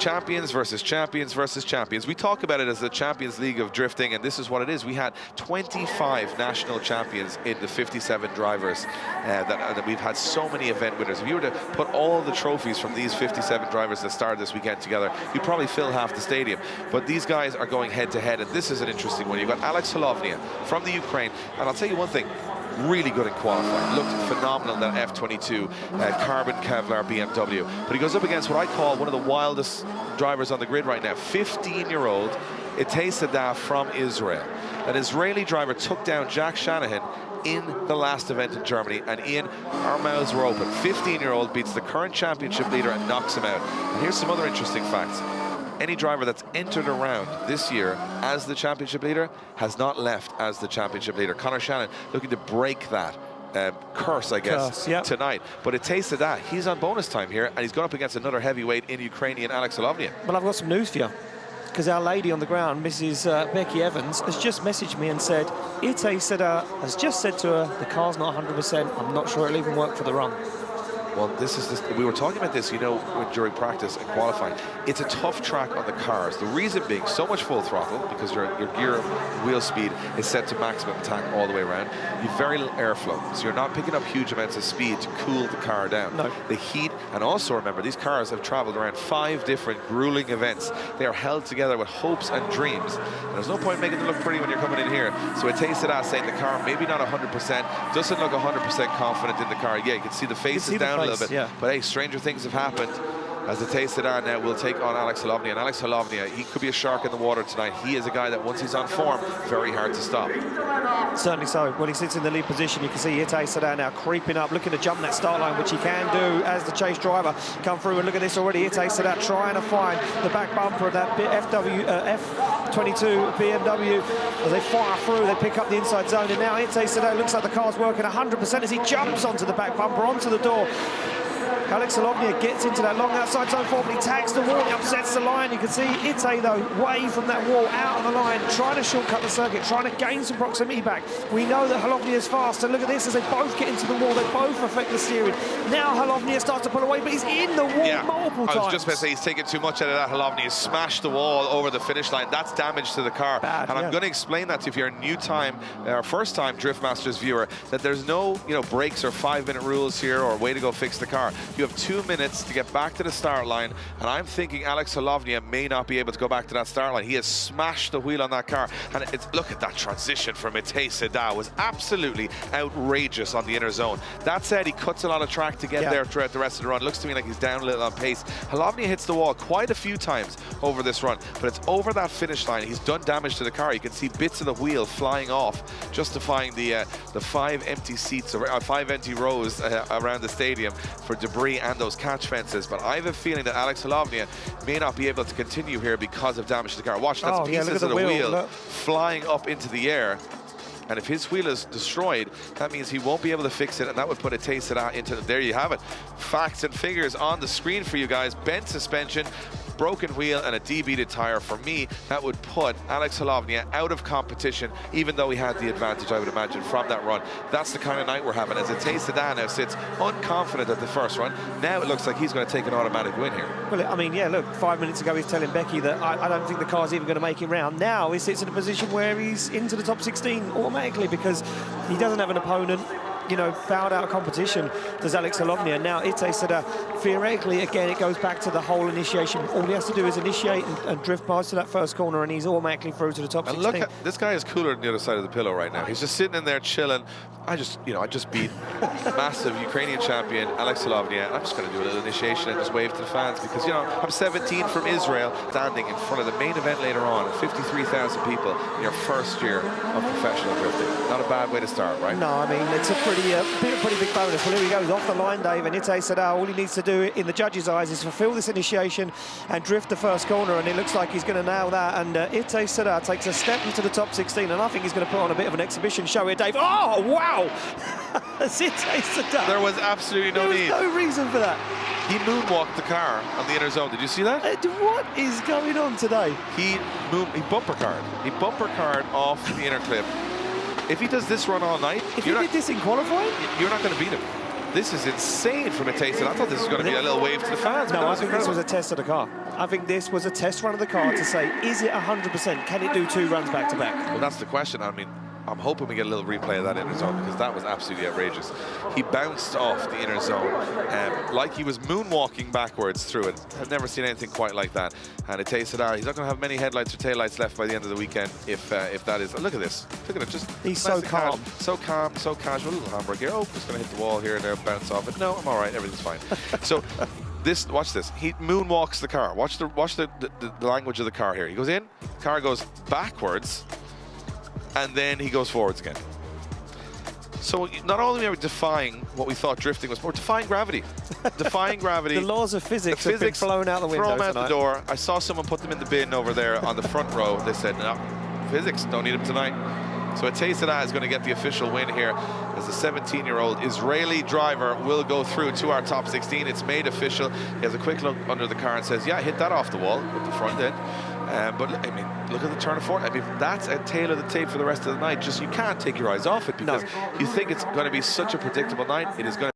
champions versus champions versus champions. We talk about it as the Champions League of drifting, and this is what it is. We had 25 national champions in the 57 drivers that we've had so many event winners. If you were to put all the trophies from these 57 drivers that started this weekend together, you'd probably fill half the stadium. But these guys are going head to head, and this is an interesting one. You've got Alex Holovnia from the Ukraine, and I'll tell you one thing, really good in qualifying, looked phenomenal in that F22 carbon Kevlar BMW. But he goes up against what I call one of the wildest drivers on the grid right now, 15-year-old Itay Sadeh from Israel. An Israeli driver took down Jack Shanahan in the last event in Germany, and Ian, our mouths were open. 15-year-old beats the current championship leader and knocks him out. And here's some other interesting facts. Any driver that's entered a round this year as the championship leader has not left as the championship leader. Conor Shannon looking to break that curse, I guess, tonight. But Itay Sadeh, he's on bonus time here, and he's gone up against another heavyweight in Ukrainian Alex Holovnia. Well, I've got some news for you, because our lady on the ground, Mrs. Becky Evans, has just messaged me and said, Itay Sadeh has just said to her, the car's not 100%, I'm not sure it'll even work for the run. Well, we were talking about this, you know, during practice and qualifying. It's a tough track on the cars. The reason being so much full throttle, because your gear wheel speed is set to maximum attack all the way around. You have very little airflow, so you're not picking up huge amounts of speed to cool the car down. No. The heat, and also remember, these cars have traveled around 5 different grueling events. They are held together with hopes and dreams. And there's no point making them look pretty when you're coming in here. So Itay Sadeh saying the car maybe not 100%, doesn't look 100% confident in the car. Yeah, you can see the face is down a little bit. Yeah. But hey, stranger things have happened. As Itay Sadeh now will take on Alex Holovnia. And Alex Holovnia, he could be a shark in the water tonight. He is a guy that once he's on form, very hard to stop. Certainly so. When he sits in the lead position, you can see Itay Sadeh now creeping up, looking to jump that start line, which he can do as the chase driver come through. And look at this already, Itay Sadeh trying to find the back bumper of that F22 BMW. As they fire through, they pick up the inside zone. And now Itay Sadeh looks like the car's working 100% as he jumps onto the back bumper, onto the door. Alex Holovnia gets into that long outside zone form, but he tags the wall, he upsets the line. You can see Itay, though, way from that wall, out on the line, trying to shortcut the circuit, trying to gain some proximity back. We know that Holovnia is fast, and look at this, as they both get into the wall, they both affect the steering. Now Holovnia starts to pull away, but he's in the wall multiple times. I was just about to say, he's taking too much out of that. Holovnia has smashed the wall over the finish line. That's damage to the car. Bad, and I'm going to explain that to you if you're a new time, or first time Drift Masters viewer, that there's no, breaks or 5-minute rules here or way to go fix the car. You have 2 minutes to get back to the start line, and I'm thinking Alex Holovnia may not be able to go back to that start line. He has smashed the wheel on that car, and look at that transition from Itay Sadeh, was absolutely outrageous on the inner zone. That said, he cuts a lot of track to get there throughout the rest of the run. Looks to me like he's down a little on pace. Holovnia hits the wall quite a few times over this run, but it's over that finish line. He's done damage to the car. You can see bits of the wheel flying off, justifying the 5 empty seats, or 5 empty rows around the stadium for debris and those catch fences. But I have a feeling that Alex Holovnia may not be able to continue here because of damage to the car. Watch, that's pieces of the wheel flying up into the air. And if his wheel is destroyed, that means he won't be able to fix it, and that would put Itay Sadeh into there you have it. Facts and figures on the screen for you guys. Bent suspension, broken wheel, and a debeated tire. For me, that would put Alex Holovnia out of competition, even though he had the advantage, I would imagine, from that run. That's the kind of night we're having, as Itay Sadeh now sits unconfident at the first run. Now it looks like he's going to take an automatic win here. Well, I mean, yeah, look, 5 minutes ago he's telling Becky that I don't think the car's even going to make it round. Now he sits in a position where he's into the top 16 automatically, because he doesn't have an opponent, bowed out of competition. Does Alex Holovnia. Now Itay Sadeh, theoretically, again, it goes back to the whole initiation. All he has to do is initiate and drift past to that first corner, and he's automatically through to the top 16. And look, this guy is cooler than the other side of the pillow right now. He's just sitting in there chilling. I just beat massive Ukrainian champion Alex Holovnia. I'm just going to do a little initiation and just wave to the fans, because, I'm 17 from Israel, standing in front of the main event later on, 53,000 people in your first year of professional drifting. Not a bad way to start, right? No, I mean, it's a pretty big bonus. Well, here he goes off the line, Dave, and Itay Sadeh, all he needs to do in the judges' eyes is fulfill this initiation and drift the first corner, and it looks like he's going to nail that. And Itay Sadeh takes a step into the top 16, and I think he's going to put on a bit of an exhibition show here, Dave. Oh, wow! That's Itay Sadeh. There was absolutely no need. There was no reason for that. He moonwalked the car on the inner zone. Did you see that? What is going on today? He bumper carred. He bumper carred off the inner clip. If he does this run all night, if he did this in qualifying, you're not going to beat him. This is insane from Itay Sadeh. I thought this was going to be a little wave to the fans. No, I think this was a test of the car. I think this was a test run of the car to say, is it 100%? Can it do 2 runs back to back? Well, that's the question. I mean, I'm hoping we get a little replay of that inner zone because that was absolutely outrageous. He bounced off the inner zone like he was moonwalking backwards through it. I've never seen anything quite like that. And Itay Sadeh, he's not going to have many headlights or taillights left by the end of the weekend if that is. Look at this. Look at it. Just he's so calm. So calm, so casual. A little hamburger here. Oh, just going to hit the wall here and there, bounce off it. No, I'm all right. Everything's fine. So watch this. He moonwalks the car. Watch the language of the car here. He goes in, car goes backwards, and then he goes forwards again. So not only are we defying what we thought drifting was, we're defying gravity. Defying gravity. The laws of physics have been blown out the window Throw them out tonight. the door. I saw someone put them in the bin over there on the front row. They said, no, physics, don't need them tonight. So Itay Sadeh is going to get the official win here as the 17-year-old Israeli driver will go through to our top 16. It's made official. He has a quick look under the car and says, yeah, I hit that off the wall with the front end. But I mean, look at the turn of forward. I mean, that's a tail of the tape for the rest of the night. Just you can't take your eyes off it because you think it's going to be such a predictable night. It is going to